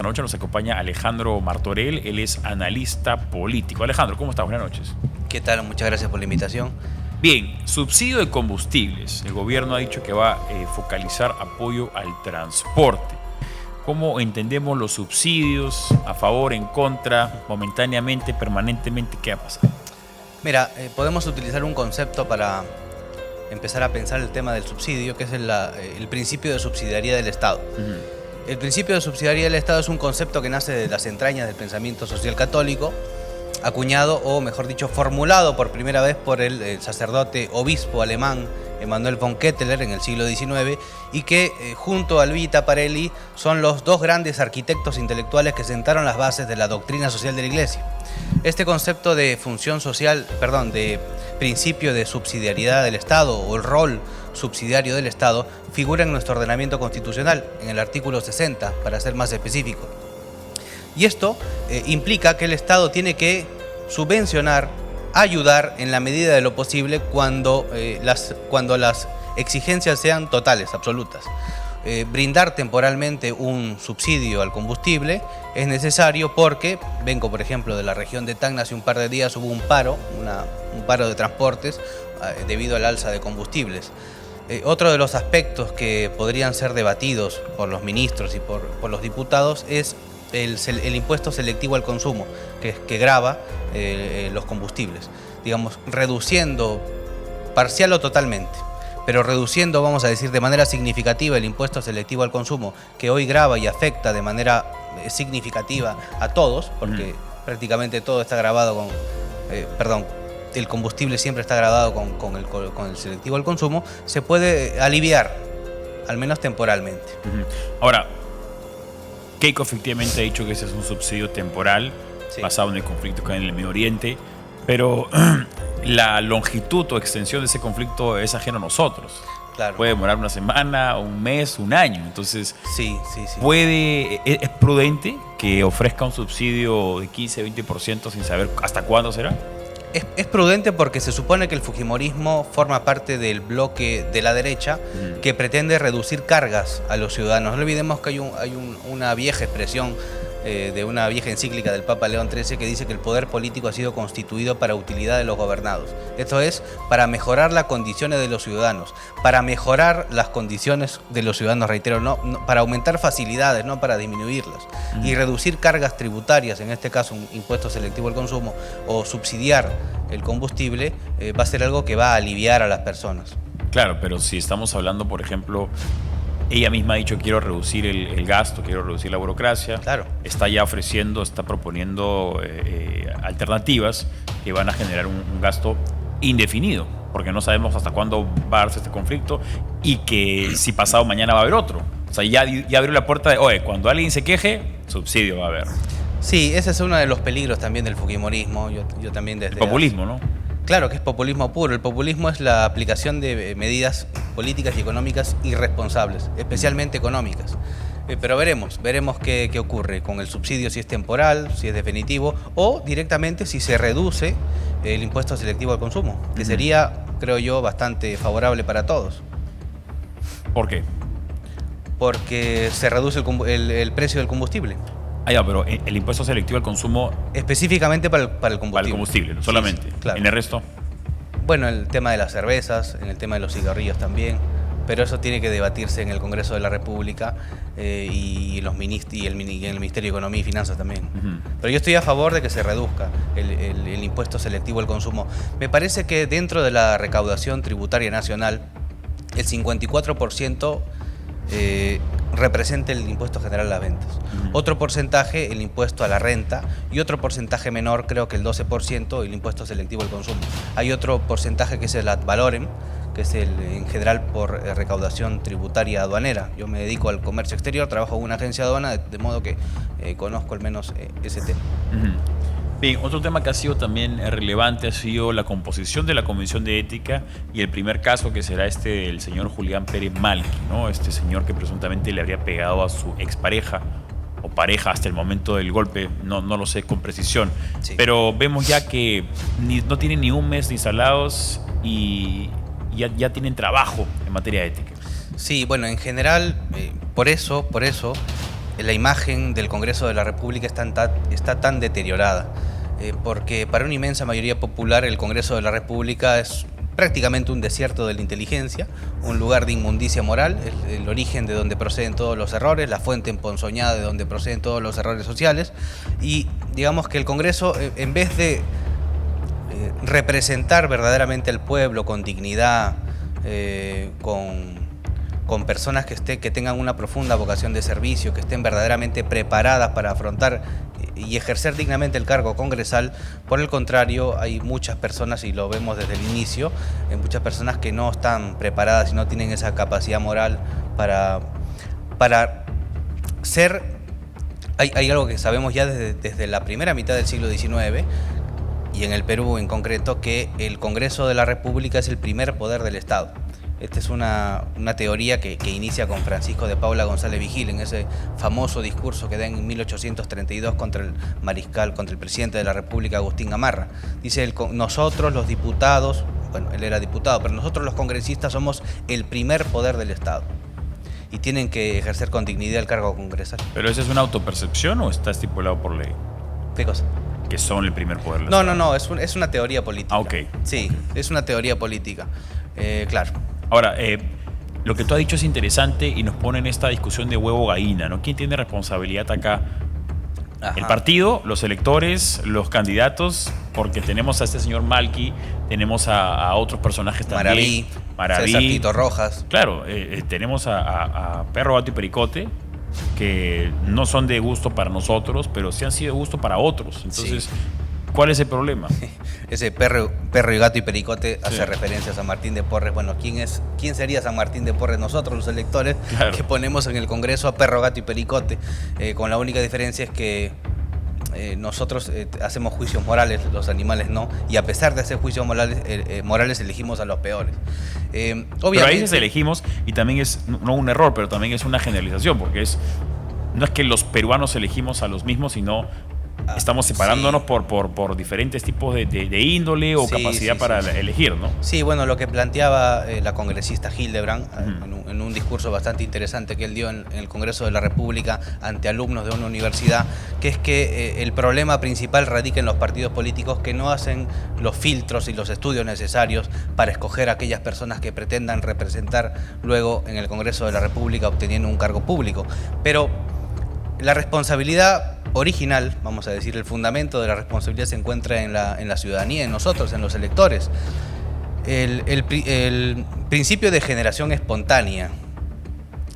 Esta noche nos acompaña Alejandro Martorell, él es analista político. Alejandro, ¿cómo estás? Buenas noches. ¿Qué tal? Muchas gracias por la invitación. Bien, subsidio de combustibles. El gobierno ha dicho que va a focalizar apoyo al transporte. ¿Cómo entendemos los subsidios? ¿A favor, en contra, momentáneamente, permanentemente? ¿Qué va a pasar? Mira, podemos utilizar un concepto para empezar a pensar el tema del subsidio, que es el principio de subsidiariedad del Estado. El principio de subsidiariedad del Estado es un concepto que nace de las entrañas del pensamiento social católico, acuñado, o mejor dicho, formulado por primera vez por el sacerdote obispo alemán Emanuel von Ketteler en el siglo XIX, y que junto a Luigi Taparelli son los dos grandes arquitectos intelectuales que sentaron las bases de la doctrina social de la Iglesia. Este concepto de de principio de subsidiariedad del Estado, o el rol subsidiario del Estado, figura en nuestro ordenamiento constitucional, en el artículo 60, para ser más específico. Y esto implica que el Estado tiene que subvencionar, ayudar en la medida de lo posible cuando las exigencias sean totales, absolutas. Brindar temporalmente un subsidio al combustible es necesario porque, vengo por ejemplo de la región de Tacna, hace un par de días hubo un paro de transportes debido al alza de combustibles. Otro de los aspectos que podrían ser debatidos por los ministros y por los diputados es el impuesto selectivo al consumo, que grava los combustibles, digamos, reduciendo parcial o totalmente, pero reduciendo, vamos a decir, de manera significativa el impuesto selectivo al consumo, que hoy grava y afecta de manera significativa a todos, porque prácticamente todo está gravado el combustible siempre está gravado con el selectivo al consumo. Se puede aliviar, al menos temporalmente. Ahora, Keiko efectivamente ha dicho que ese es un subsidio temporal, sí, basado en el conflicto que hay en el Medio Oriente, pero la longitud o extensión de ese conflicto es ajeno a nosotros. Claro. Puede demorar una semana, un mes, un año. Entonces, sí. ¿es prudente que ofrezca un subsidio de 15-20% sin saber hasta cuándo será? Es prudente porque se supone que el fujimorismo forma parte del bloque de la derecha que pretende reducir cargas a los ciudadanos. No olvidemos que hay una vieja expresión de una vieja encíclica del Papa León XIII que dice que el poder político ha sido constituido para utilidad de los gobernados. Esto es, para mejorar las condiciones de los ciudadanos, para mejorar las condiciones de los ciudadanos, reitero, no para aumentar facilidades, no para disminuirlas. Y reducir cargas tributarias, en este caso un impuesto selectivo al consumo, o subsidiar el combustible, va a ser algo que va a aliviar a las personas. Claro, pero si estamos hablando, por ejemplo, ella misma ha dicho: quiero reducir el gasto, quiero reducir la burocracia. Claro. Está ya ofreciendo, está proponiendo alternativas que van a generar un gasto indefinido, porque no sabemos hasta cuándo va a darse este conflicto y que si pasado mañana va a haber otro. O sea, ya abrió la puerta de, oye, cuando alguien se queje, subsidio va a haber. Sí, ese es uno de los peligros también del fujimorismo. Yo también desde el populismo, ¿no? Claro que es populismo puro. El populismo es la aplicación de medidas políticas y económicas irresponsables, especialmente económicas. Pero veremos qué ocurre con el subsidio, si es temporal, si es definitivo, o directamente si se reduce el impuesto selectivo al consumo, que sería, creo yo, bastante favorable para todos. ¿Por qué? Porque se reduce el precio del combustible. Pero el impuesto selectivo al consumo... Específicamente para el combustible. Para el combustible, no solamente. Sí, claro. ¿En el resto? Bueno, el tema de las cervezas, en el tema de los cigarrillos también, pero eso tiene que debatirse en el Congreso de la República y en el Ministerio de Economía y Finanzas también. Pero yo estoy a favor de que se reduzca el impuesto selectivo al consumo. Me parece que dentro de la recaudación tributaria nacional, el 54% representa el impuesto general a las ventas. Otro porcentaje, el impuesto a la renta, y otro porcentaje menor, creo que el 12%, el impuesto selectivo al consumo. Hay otro porcentaje que es el ad valorem, que es en general por recaudación tributaria aduanera. Yo me dedico al comercio exterior, trabajo en una agencia de aduana, de modo que conozco al menos ese tema. Bien, otro tema que ha sido también relevante ha sido la composición de la Comisión de Ética y el primer caso, que será el señor Julián Pérez Malqui, ¿no? Este señor que presuntamente le habría pegado a su expareja o pareja hasta el momento del golpe, no lo sé con precisión, sí. Pero vemos ya que no tienen ni un mes de instalados y ya tienen trabajo en materia de ética. Sí, bueno, en general, por eso la imagen del Congreso de la República está tan deteriorada, porque para una inmensa mayoría popular el Congreso de la República es prácticamente un desierto de la inteligencia, un lugar de inmundicia moral, el origen de donde proceden todos los errores, la fuente emponzoñada de donde proceden todos los errores sociales, y digamos que el Congreso, en vez de representar verdaderamente al pueblo con dignidad, con personas que tengan una profunda vocación de servicio, que estén verdaderamente preparadas para afrontar y ejercer dignamente el cargo congresal. Por el contrario, hay muchas personas, y lo vemos desde el inicio, muchas personas que no están preparadas y no tienen esa capacidad moral para ser... Hay algo que sabemos ya desde la primera mitad del siglo XIX, y en el Perú en concreto, que el Congreso de la República es el primer poder del Estado. Esta es una teoría que inicia con Francisco de Paula González Vigil en ese famoso discurso que da en 1832 contra el presidente de la República, Agustín Gamarra. Dice, nosotros los diputados, bueno, él era diputado, pero nosotros los congresistas somos el primer poder del Estado y tienen que ejercer con dignidad el cargo congresal. ¿Pero esa es una autopercepción o está estipulado por ley? ¿Qué cosa? Que son el primer poder del Estado. No, es una teoría política. Ah, ok. Sí, es una teoría política, claro. Ahora, lo que tú has dicho es interesante y nos pone en esta discusión de huevo-gallina, ¿no? ¿Quién tiene responsabilidad acá? Ajá. El partido, los electores, los candidatos, porque tenemos a este señor Malqui, tenemos a otros personajes también. Maraví, César Tito Rojas. Claro, tenemos a Perro, Gato y Pericote, que no son de gusto para nosotros, pero sí han sido de gusto para otros. Entonces, sí. ¿Cuál es el problema? Ese perro y gato y pericote hace referencia a San Martín de Porres. Bueno, ¿quién sería San Martín de Porres? Nosotros, los electores, claro, que ponemos en el Congreso a perro, gato y pericote, con la única diferencia es que nosotros hacemos juicios morales, los animales no, y a pesar de hacer juicios morales elegimos a los peores. Obviamente, pero a veces elegimos, y también es no un error, pero también es una generalización, porque no es que los peruanos elegimos a los mismos, sino estamos separándonos por diferentes tipos de índole o capacidad para elegir, ¿no? Sí, bueno, lo que planteaba la congresista Hildebrand en un discurso bastante interesante que él dio en el Congreso de la República ante alumnos de una universidad, que es que el problema principal radica en los partidos políticos que no hacen los filtros y los estudios necesarios para escoger a aquellas personas que pretendan representar luego en el Congreso de la República obteniendo un cargo público. Pero la responsabilidad original, vamos a decir, el fundamento de la responsabilidad se encuentra en la ciudadanía, en nosotros, en los electores. El principio de generación espontánea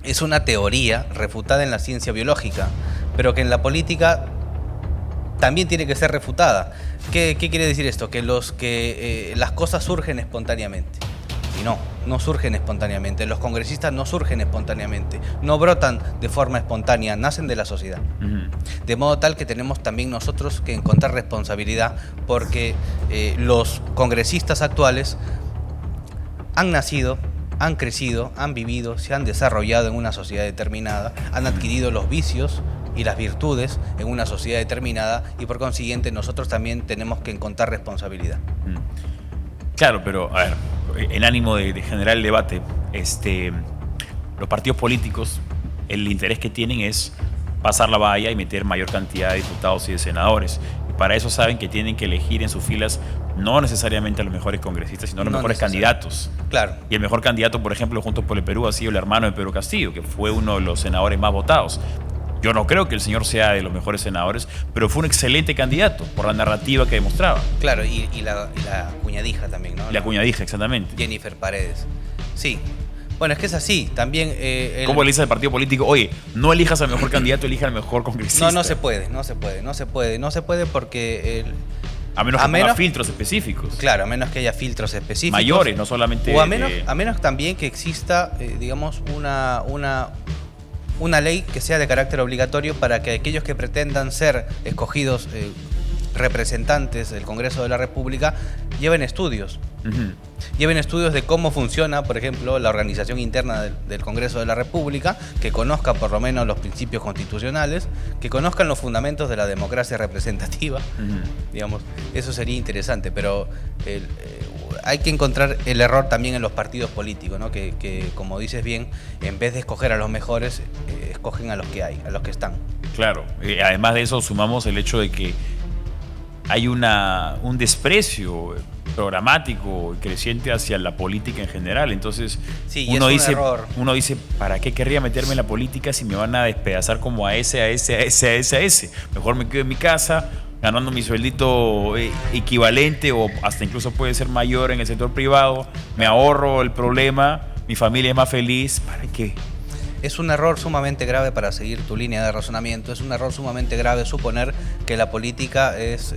es una teoría refutada en la ciencia biológica, pero que en la política también tiene que ser refutada. ¿Qué quiere decir esto? Que las cosas surgen espontáneamente. Y no surgen espontáneamente. Los congresistas no surgen espontáneamente, no brotan de forma espontánea, nacen de la sociedad. De modo tal que tenemos también nosotros que encontrar responsabilidad, porque los congresistas actuales han nacido, han crecido, han vivido, se han desarrollado en una sociedad determinada, han adquirido los vicios y las virtudes en una sociedad determinada, y por consiguiente nosotros también tenemos que encontrar responsabilidad. Claro, pero a ver, en ánimo de generar el debate, los partidos políticos, el interés que tienen es pasar la valla y meter mayor cantidad de diputados y de senadores. Y para eso saben que tienen que elegir en sus filas no necesariamente a los mejores congresistas, sino a los mejores candidatos. Claro. Y el mejor candidato, por ejemplo, Juntos por el Perú, ha sido el hermano de Pedro Castillo, que fue uno de los senadores más votados. Yo no creo que el señor sea de los mejores senadores, pero fue un excelente candidato por la narrativa que demostraba. Claro, y la cuñadija también, ¿no? La cuñadija, exactamente. Jennifer Paredes. Sí. Bueno, es que es así. También. ¿Cómo le dice al partido político? Oye, no elijas al mejor candidato, elija al mejor congresista. No se puede porque. A menos que haya filtros específicos. Claro, a menos que haya filtros específicos. Mayores, no solamente. O a menos también que exista, digamos, una ley que sea de carácter obligatorio para que aquellos que pretendan ser escogidos representantes del Congreso de la República lleven estudios. Lleven estudios de cómo funciona, por ejemplo, la organización interna del Congreso de la República, que conozcan por lo menos los principios constitucionales, que conozcan los fundamentos de la democracia representativa. Digamos, eso sería interesante, pero hay que encontrar el error también en los partidos políticos, ¿no? Que como dices bien, en vez de escoger a los mejores, escogen a los que hay, a los que están. Claro, además de eso sumamos el hecho de que hay un desprecio programático creciente hacia la política en general. Entonces sí, uno dice, ¿para qué querría meterme en la política si me van a despedazar como a ese? Mejor me quedo en mi casa ganando mi sueldito equivalente o hasta incluso puede ser mayor en el sector privado, me ahorro el problema, mi familia es más feliz. ¿Para qué? Es un error sumamente grave, para seguir tu línea de razonamiento, es un error sumamente grave suponer que la política es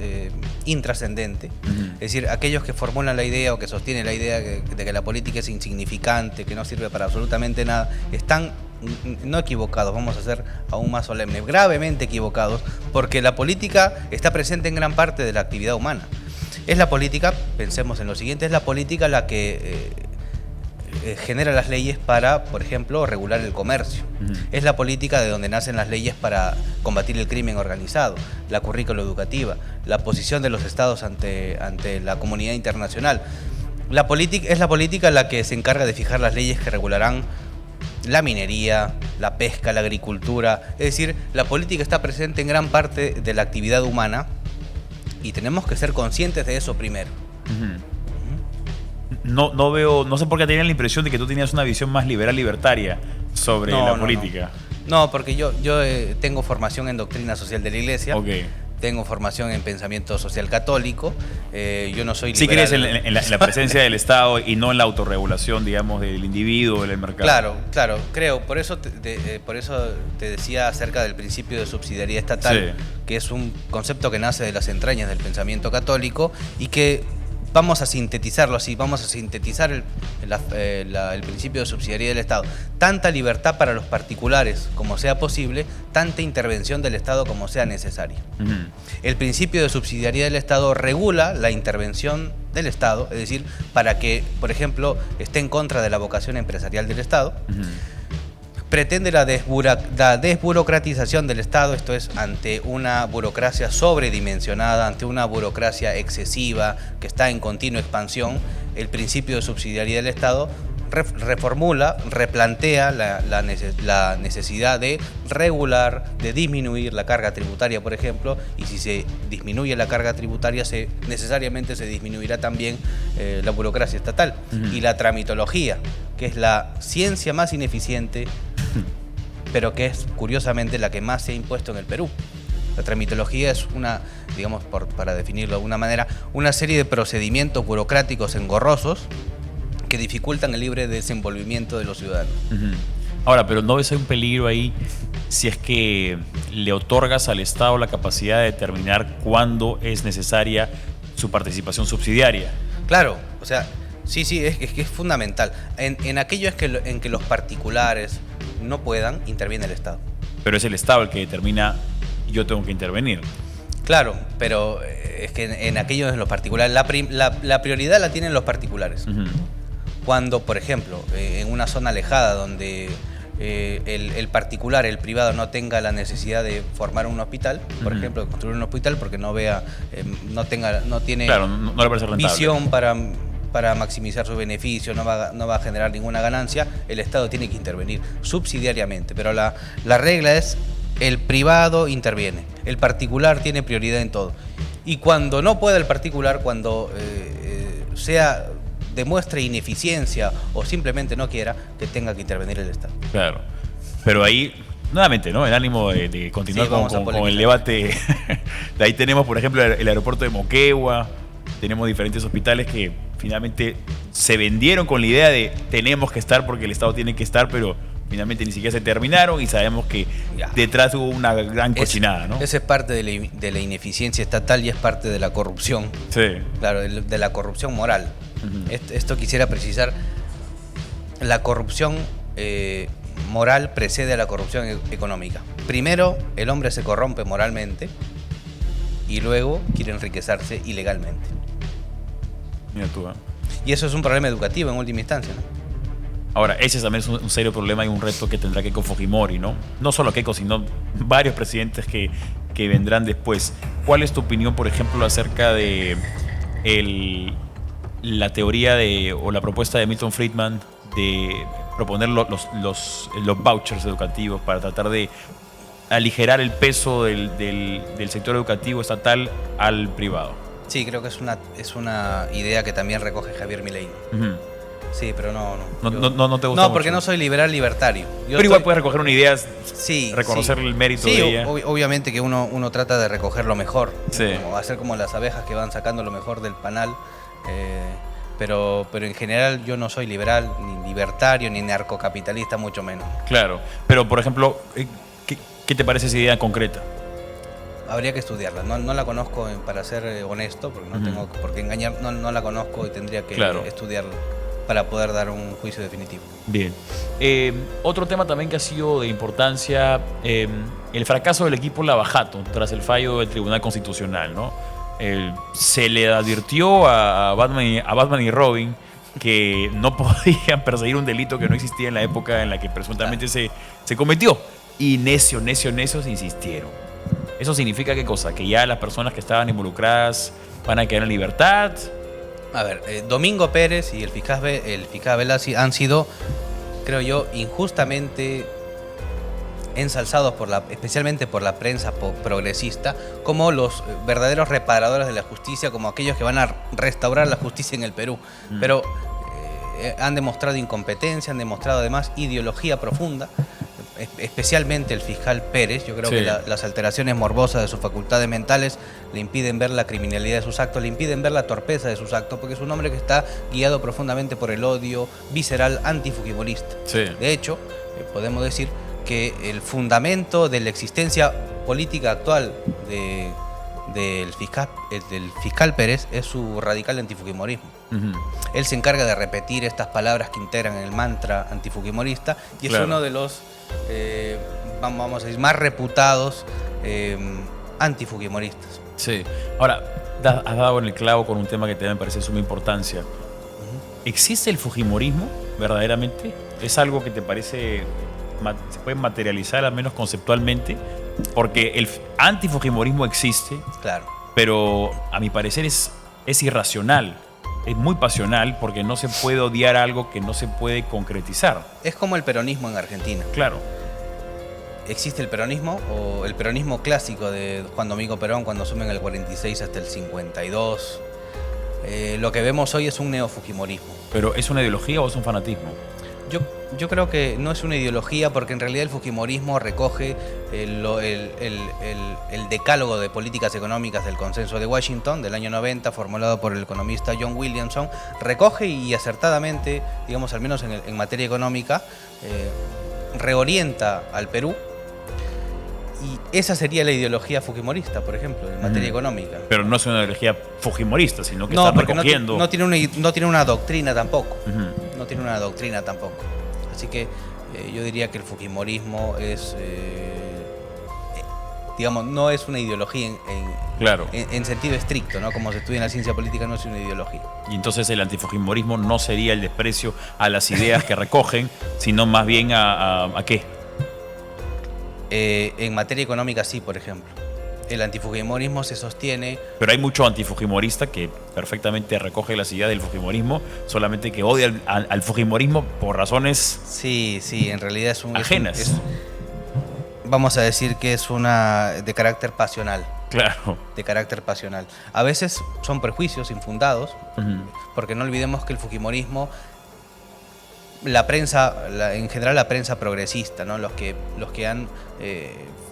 intrascendente. Es decir, aquellos que formulan la idea o que sostienen la idea de que la política es insignificante, que no sirve para absolutamente nada, están no equivocados, vamos a ser aún más solemnes, gravemente equivocados, porque la política está presente en gran parte de la actividad humana. Es la política, pensemos en lo siguiente, es la política la que genera las leyes para, por ejemplo, regular el comercio. Es la política de donde nacen las leyes para combatir el crimen organizado, la currícula educativa, la posición de los estados ante la comunidad internacional. Es la política la que se encarga de fijar las leyes que regularán la minería, la pesca, la agricultura. Es decir, la política está presente en gran parte de la actividad humana y tenemos que ser conscientes de eso primero. No sé por qué tenía la impresión de que tú tenías una visión más libertaria sobre la política. No, porque yo tengo formación en doctrina social de la Iglesia. Okay. Tengo formación en pensamiento social católico. Yo no soy liberal. Sí crees en la presencia del Estado y no en la autorregulación, digamos, del individuo, del mercado. Claro, creo. Por eso te decía acerca del principio de subsidiariedad estatal, sí, que es un concepto que nace de las entrañas del pensamiento católico y que vamos a sintetizarlo así, vamos a sintetizar el principio de subsidiariedad del Estado. Tanta libertad para los particulares como sea posible, tanta intervención del Estado como sea necesaria. El principio de subsidiariedad del Estado regula la intervención del Estado, es decir, para que, por ejemplo, esté en contra de la vocación empresarial del Estado. Pretende la desburocratización del Estado, esto es, ante una burocracia sobredimensionada, ante una burocracia excesiva que está en continua expansión. El principio de subsidiariedad del Estado reformula, replantea la necesidad de regular, de disminuir la carga tributaria, por ejemplo, y si se disminuye la carga tributaria, necesariamente se disminuirá también la burocracia estatal. Y la tramitología, que es la ciencia más ineficiente, pero que es curiosamente la que más se ha impuesto en el Perú. La tramitología es una, digamos, para definirlo de alguna manera, una serie de procedimientos burocráticos engorrosos que dificultan el libre desenvolvimiento de los ciudadanos. Ahora, pero ¿no ves un peligro ahí si es que le otorgas al Estado la capacidad de determinar cuándo es necesaria su participación subsidiaria? Claro, o sea, sí, es que es fundamental. En aquello en que los particulares no puedan, interviene el Estado. Pero es el Estado el que determina, yo tengo que intervenir. Claro, pero es que en aquello en los particulares, la prioridad la tienen los particulares. Cuando, por ejemplo, en una zona alejada donde el particular, el privado, no tenga la necesidad de formar un hospital, por ejemplo, de construir un hospital porque no tiene claro, no le parece rentable, visión para maximizar sus beneficios, no va a generar ninguna ganancia, el Estado tiene que intervenir subsidiariamente. Pero la regla es: el privado interviene, el particular tiene prioridad en todo. Y cuando no pueda el particular, cuando demuestre ineficiencia o simplemente no quiera, que tenga que intervenir el Estado. Claro, pero ahí, nuevamente, ¿no? El ánimo de continuar con el debate. De ahí tenemos, por ejemplo, el aeropuerto de Moquegua, tenemos diferentes hospitales que finalmente se vendieron con la idea de tenemos que estar porque el Estado tiene que estar, pero finalmente ni siquiera se terminaron y sabemos que detrás hubo una gran cochinada, ¿no? Esa es parte de la ineficiencia estatal y es parte de la corrupción. Sí. Claro, de la corrupción moral. Esto quisiera precisar: la corrupción moral precede a la corrupción económica. Primero, el hombre se corrompe moralmente y luego quiere enriquecerse ilegalmente. Mira tú, ¿eh? Y eso es un problema educativo en última instancia, ¿no? Ahora, ese también es un serio problema y un reto que tendrá Keiko Fujimori, ¿no? No solo Keiko, sino varios presidentes que vendrán después. ¿Cuál es tu opinión, por ejemplo, acerca de la teoría o la propuesta de Milton Friedman de proponer los vouchers educativos para tratar de aligerar el peso del sector educativo estatal al privado. Sí, creo que es una idea que también recoge Javier Milei. Uh-huh. Sí, pero no te gusta. No, porque no soy liberal libertario. Pero igual puedes recoger una idea, sí, reconocer el mérito de ella. Obviamente que uno trata de recoger lo mejor, sí. Hacer como las abejas que van sacando lo mejor del panal. Pero en general yo no soy liberal, ni libertario, ni narcocapitalista, mucho menos. Claro, pero por ejemplo, ¿qué te parece esa idea concreta? Habría que estudiarla, no la conozco para ser honesto, porque no tengo por qué engañar, no la conozco y tendría que estudiarla para poder dar un juicio definitivo. Bien. Otro tema también que ha sido de importancia, el fracaso del equipo Lavajato tras el fallo del Tribunal Constitucional, ¿no? Se le advirtió a Batman y Robin que no podían perseguir un delito que no existía en la época en la que presuntamente se cometió. Y necios insistieron. ¿Eso significa qué cosa? ¿Que ya las personas que estaban involucradas van a quedar en libertad? A ver, Domingo Pérez y el fiscal Velassi han sido, creo yo, injustamente ensalzados especialmente por la prensa progresista, como los verdaderos reparadores de la justicia, como aquellos que van a restaurar la justicia en el Perú. Pero han demostrado incompetencia, han demostrado además ideología profunda, especialmente el fiscal Pérez. Yo creo que las alteraciones morbosas de sus facultades mentales le impiden ver la criminalidad de sus actos, le impiden ver la torpeza de sus actos, porque es un hombre que está guiado profundamente por el odio visceral antifujimorista. Sí. De hecho, podemos decir que el fundamento de la existencia política actual del fiscal Pérez es su radical antifujimorismo. Uh-huh. Él se encarga de repetir estas palabras que integran el mantra antifujimorista y es uno de los vamos a decir, más reputados antifujimoristas. Sí. Ahora, has dado en el clavo con un tema que también me parece de suma importancia. ¿Existe el fujimorismo verdaderamente? ¿Es algo que te parece se puede materializar al menos conceptualmente? Porque el antifujimorismo existe, claro, pero a mi parecer es irracional. Es muy pasional porque no se puede odiar algo que no se puede concretizar. Es como el peronismo en Argentina. Claro. Existe el peronismo, o el peronismo clásico de Juan Domingo Perón, cuando asume en el 46 hasta el 52. Lo que vemos hoy es un neofujimorismo. ¿Pero es una ideología o es un fanatismo? Yo creo que no es una ideología, porque en realidad el fujimorismo recoge el decálogo de políticas económicas del Consenso de Washington del año 90, formulado por el economista John Williamson. Recoge y acertadamente, digamos, al menos en materia económica, reorienta al Perú. Y esa sería la ideología fujimorista, por ejemplo, en materia económica. Pero no es una ideología fujimorista, sino que está recogiendo... No tiene una doctrina tampoco. Uh-huh. No tiene una doctrina tampoco. Así que yo diría que el fujimorismo es... digamos, no es una ideología en sentido estricto, ¿no? Como se estudia en la ciencia política, no es una ideología. Y entonces el antifujimorismo no sería el desprecio a las ideas que recogen, sino más bien a ¿qué? En materia económica sí, por ejemplo. El antifujimorismo se sostiene... Pero hay mucho antifujimorista que perfectamente recoge las ideas del fujimorismo, solamente que odia al fujimorismo por razones... Sí, en realidad es ajenas. Vamos a decir que es una de carácter pasional. Claro. De carácter pasional. A veces son prejuicios infundados, porque no olvidemos que el fujimorismo... La prensa, en general la prensa progresista, ¿no? Los que han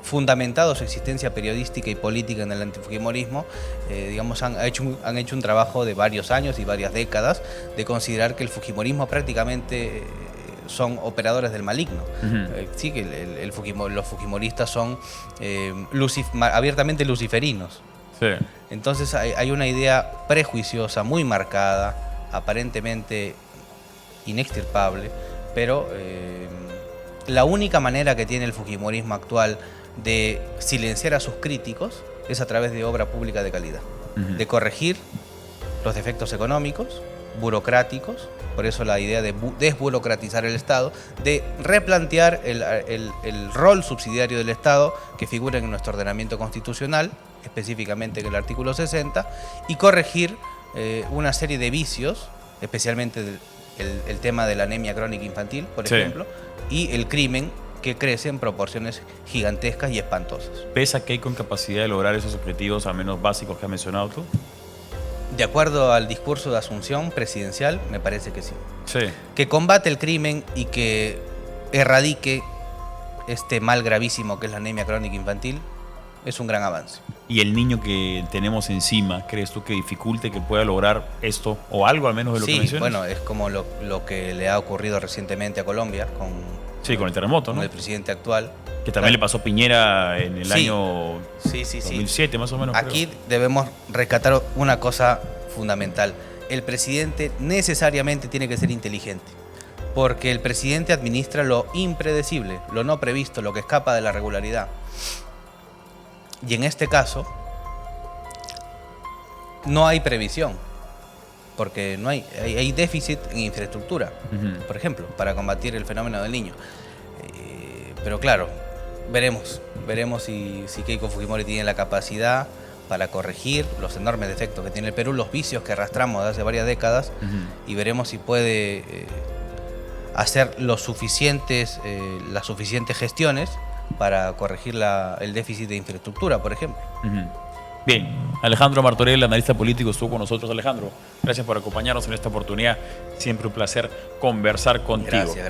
fundamentado su existencia periodística y política en el antifujimorismo, digamos, han hecho un trabajo de varios años y varias décadas de considerar que el fujimorismo prácticamente son operadores del maligno. Uh-huh. Sí, que los fujimoristas son abiertamente luciferinos. Sí. Entonces hay una idea prejuiciosa muy marcada, aparentemente inextirpable, pero la única manera que tiene el fujimorismo actual de silenciar a sus críticos es a través de obra pública de calidad, de corregir los defectos económicos, burocráticos, por eso la idea de desburocratizar el Estado, de replantear el rol subsidiario del Estado que figura en nuestro ordenamiento constitucional, específicamente en el artículo 60, y corregir una serie de vicios, especialmente el tema de la anemia crónica infantil, por ejemplo, y el crimen, que crece en proporciones gigantescas y espantosas. ¿Pesa Keiko en capacidad de lograr esos objetivos al menos básicos que has mencionado tú? De acuerdo al discurso de Asunción presidencial, me parece que sí. Sí. Que combate el crimen y que erradique este mal gravísimo que es la anemia crónica infantil es un gran avance. ¿Y el niño que tenemos encima, crees tú que dificulte que pueda lograr esto o algo al menos de lo que mencionas? Bueno, es como lo que le ha ocurrido recientemente a Colombia con el terremoto, ¿no? Con el presidente actual. Que también le pasó a Piñera en el año 2007, más o menos. Aquí debemos rescatar una cosa fundamental. El presidente necesariamente tiene que ser inteligente, porque el presidente administra lo impredecible, lo no previsto, lo que escapa de la regularidad. Y en este caso, no hay previsión, porque hay déficit en infraestructura, por ejemplo, para combatir el fenómeno del Niño. Pero claro, veremos si Keiko Fujimori tiene la capacidad para corregir los enormes defectos que tiene el Perú, los vicios que arrastramos desde hace varias décadas, y veremos si puede hacer las suficientes gestiones para corregir el déficit de infraestructura, por ejemplo. Bien, Alejandro Martorell, analista político, estuvo con nosotros. Alejandro, gracias por acompañarnos en esta oportunidad. Siempre un placer conversar contigo. Gracias.